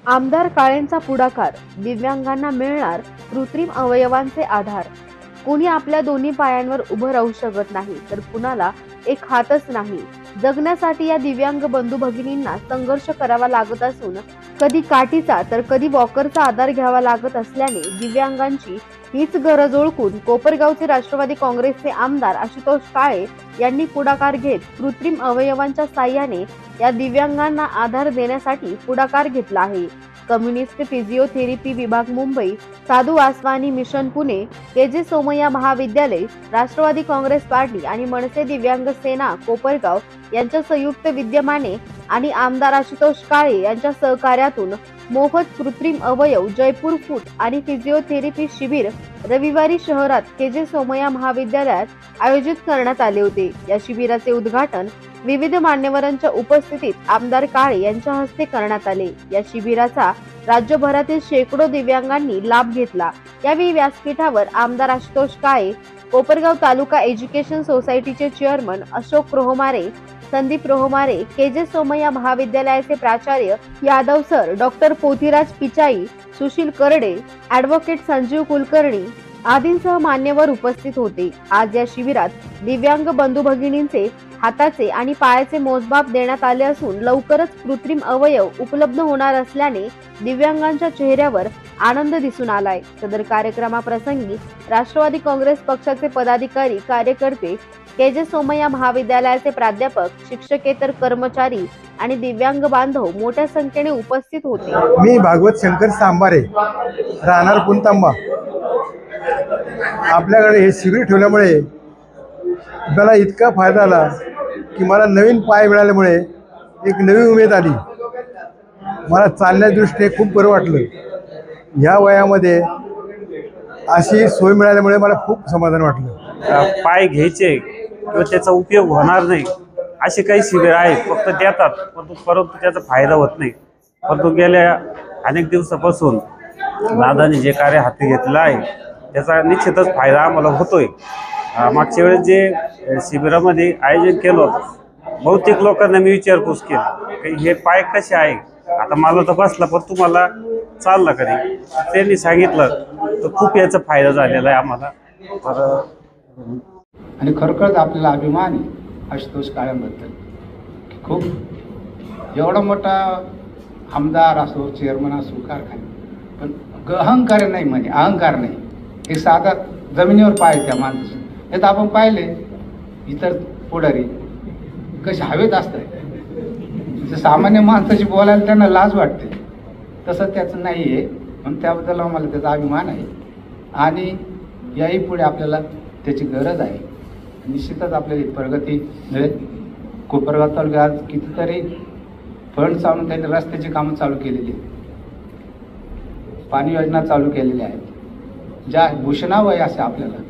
आमदार काळेंचा पुढाकार, दिव्यांगांना मिळणार कृत्रिम अवयवांचे आधार। कोणी आपल्या दोन्ही पायांवर उभं राहू शकत नाही, तर कुणाला एक हातच नाही। जगण्यासाठी या दिव्यांग बंधू भगिनींना संघर्ष करावा लागत असून कधी काठीचा तर कधी वॉकरचा आधार घ्यावा लागत असल्याने दिव्यांगांची हीच गरज ओळखून कोपरगावचे राष्ट्रवादी काँग्रेसचे आमदार आशुतोष काळे यांनी पुढाकार घेत कृत्रिम अवयवांच्या साहाय्याने या दिव्यांगांना आधार देण्यासाठी पुढाकार घेतला आहे। कम्युनिस्ट फिजिओथेरपी विभाग मुंबई, साधू वासवानी मिशन पुणे, के.जे. सोमय्या महाविद्यालय, राष्ट्रवादी काँग्रेस पार्टी आणि मनसे दिव्यांग सेना कोपरगाव यांच्या संयुक्त विद्यमाने आणि आमदार आशुतोष काळे यांच्या सहकार्यातून मोफत कृत्रिम अवयव जयपूर फूट आणि फिजिओथेरपी शिबिर रविवारी शहरात के.जे. सोमय्या महाविद्यालयात आयोजित करण्यात आले होते। या शिबिराचे उद्घाटन विविध मान्यवरांच्या उपस्थितीत आमदार काळे यांच्या हस्ते करण्यात आले। या शिबिराचा राज्यभरातील शेकडो दिव्यांगांनी लाभ घेतला। यावेळी व्यासपीठावर आमदार आशुतोष काळे, कोपरगाव तालुका एज्युकेशन सोसायटीचे चेअरमन अशोक रोहमारे, संदीप रोहमारे, के.जे. सोमय्या महाविद्यालयाचे प्राचार्य यादव सर, डॉक्टर पोथीराज पिचाई, सुशील करडे, ॲडव्होकेट संजीव कुलकर्णी आदींसह मान्यवर उपस्थित होते। आज या शिबिरात दिव्यांग बंधू भगिनींचे हाताचे आणि पायाचे मोजमाप देण्यात आले असून लवकरच कृत्रिम अवयव उपलब्ध होणार असल्याने दिव्यांगांच्या चेहऱ्यावर आनंद दिसून आलाय। सदर कार्यक्रमाप्रसंगी राष्ट्रवादी काँग्रेस पक्षाचे पदाधिकारी, कार्यकर्ते, के.जे. सोमय्या महाविद्यालयाचे प्राध्यापक, शिक्षकेतर कर्मचारी आणि दिव्यांग बांधव मोठ्या संख्येने उपस्थित होते। मी भागवत शंकर सांबारे, राहणार पुणतांबा। आपल्याकडे हे शिबिर ठेवल्यामुळे मला इतका फायदा झाला की मला नवीन पाय मिळाल्यामुळे एक नवी उमेद आली। मला चालण्याच्या दृष्टीने खूप बरं वाटलं। ह्या वयामध्ये अशी सोय मिळाल्यामुळे मला खूप समाधान वाटलं। पाय घ्यायचे किंवा त्याचा उपयोग होणार नाही असे काही शिबिर आहेत, फक्त देतात परंतु त्याचा फायदा होत नाही। परंतु गेल्या अनेक दिवसापासून दादाने जे कार्य हाती घेतलं आहे त्याचा निश्चितच फायदा आम्हाला होतोय। मागच्या वेळेस जे शिबिरामध्ये आयोजन केलं होतं, बहुतेक लोकांना मी विचारपूस केली की हे पाय कसे आहे, आता मला तर बसला पण तुम्हाला चालला कधी, त्यांनी सांगितलं तर खूप याचा फायदा झालेला आहे आम्हाला। तर आणि खरोखरच आपल्याला अभिमान आहे आशुतोष काळेंबद्दल की खूप एवढा मोठा आमदार असो, चेअरमन असो, कारखाने, पण अहंकार नाही, म्हणजे अहंकार नाही, एक साधा जमिनीवर पाय त्या माणसाचे। हे तर आपण पाहिले इतर पुढारी कसे हवेत असतात, सामान्य माणसाशी बोलायला त्यांना लाज वाटते, तसं त्याचं नाही आहे। म्हणून त्याबद्दल आम्हाला त्याचा अभिमान आहे आणि याही पुढे आपल्याला त्याची गरज आहे। निश्चितच आपल्याला प्रगती मिळेल। कोपरगाव तालुक्यात कितीतरी फंड आणून त्यांनी रस्त्याची कामं चालू केलेली आहेत, पाणी योजना चालू केलेल्या आहेत, ज्या घोषणावय असे आपल्याला।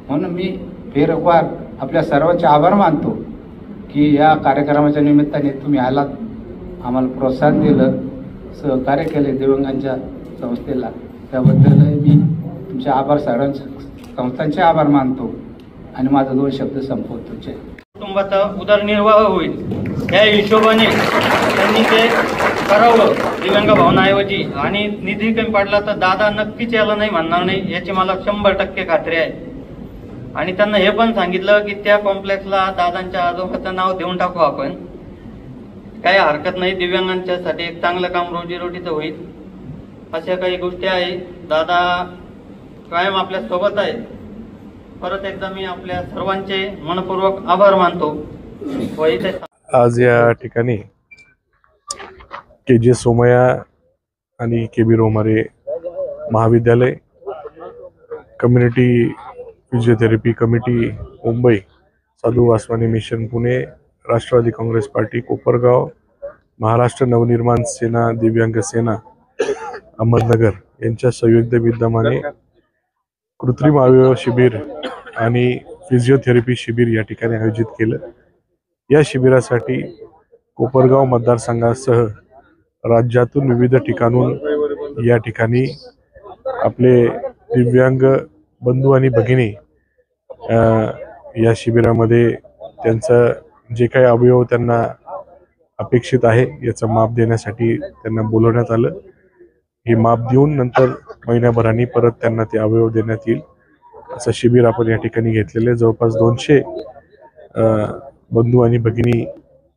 म्हणून मी फेरवार आपल्या सर्वांचे आभार मानतो की या कार्यक्रमाच्या निमित्ताने तुम्ही आलात, आम्हाला प्रोत्साहन दिलं, सहकार्य केले दिव्यांगांच्या संस्थेला, त्याबद्दल मी तुमचे आभार, संस्थांचे आभार मानतो आणि माझा 2 शब्द संपवतो। कुटुंबाचा उदरनिर्वाह होईल या हिशोबाने त्यांनी ते करावं दिव्यांग भावनाऐवजी। आणि निधी कमी पडला तर दादा नक्कीच याला नाही म्हणणार नाही, याची मला 100% खात्री आहे। आणि त्यांना हे पण सांगितलं की त्या कॉम्प्लेक्सला दादांच्या आजोबाचं नाव देऊन टाकू आपण, काही हरकत नाही, दिव्यांगांच्यासाठी एक चांगलं काम रोजीरोटीचं होईल। अशा काही गोष्टी आहे, दादा कायम आपल्या सोबत आहे। परत एकदा मी आपल्या सर्वांचे मनपूर्वक आभार मानतो। आज या ठिकाणी के.जे. सोमय्या आणि के.बी. रोहमारे महाविद्यालय, कम्युनिटी फिजिओथेरपी कमिटी मुंबई, साधू वासवानी मिशन पुणे, राष्ट्रवादी काँग्रेस पार्टी कोपरगाव, महाराष्ट्र नवनिर्माण सेना दिव्यांग सेना अहमदनगर यांच्या संयुक्त विद्यमाने कृत्रिम अवयव शिबिर आणि फिजिओथेरपी शिबिर या ठिकाणी आयोजित केलं। या शिबिरासाठी कोपरगाव मतदारसंघासह राज्यातून विविध ठिकाणून या ठिकाणी आपले दिव्यांग बंधू आणि भगिनी या शिबिरामध्ये त्यांचं जे काही अवयव त्यांना अपेक्षित आहे याचं माप देण्यासाठी त्यांना बोलवण्यात आलं। हे माप देऊन नंतर महिन्याभराने परत त्यांना ते अवयव देण्यात येईल असं शिबिर आपण या ठिकाणी घेतलेले. जवळपास 200 बंधू आणि भगिनी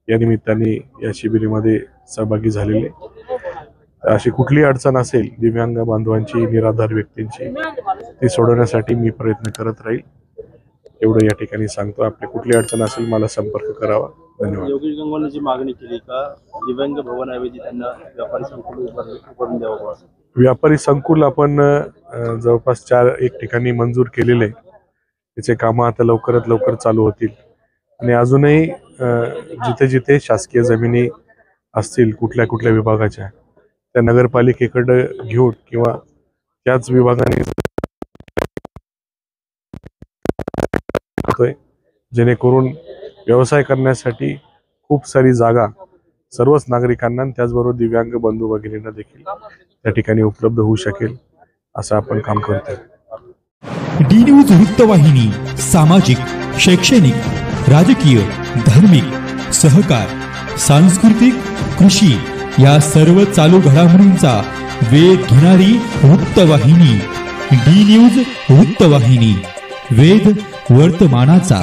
या निमित्ताने या शिबिरामध्ये सहभागी झालेले. अशी कुठली अडचण असेल दिव्यांग बांधवांची, निराधार व्यक्तींची, ती सोडवण्यासाठी मी प्रयत्न करत राहील एवढं या ठिकाणी सांगतो. आपली कुठली अडचण असेल मला संपर्क करावा. धन्यवाद. योगेश गंगवालने जी मागणी केली का दिव्यांग भवनाऐवजी त्यांना व्यापारी संकुल उभारून द्यावं. व्यापारी संकुल आपण जवळपास 4 ठिकाणी मंजूर केलेले आहे. त्याचे कामं आता लवकरात लवकर चालू होतील आणि अजूनही जिथे जिथे शासकीय जमिनी असतील कुठल्या कुठल्या विभागाच्या त्या नगरपालिकेकडे घेऊन किंवा त्याच विभागाने जेणेकरून व्यवसाय करण्यासाठी खूप सारी जागा सर्वच नागरिकांना त्याचबरोबर दिव्यांग बंधू भगिनींना देखील त्या ठिकाणी उपलब्ध होऊ शकेल असं आपण काम करतोय. डी न्यूज वृत्तवाहिनी सामाजिक, शैक्षणिक, राजकीय, धार्मिक, सहकार, सांस्कृतिक, कृषी या सर्व चालू घडामोडींचा वेध घेणारी वृत्तवाहिनी. डी न्यूज वृत्तवाहिनी, वेध वर्तमानाचा.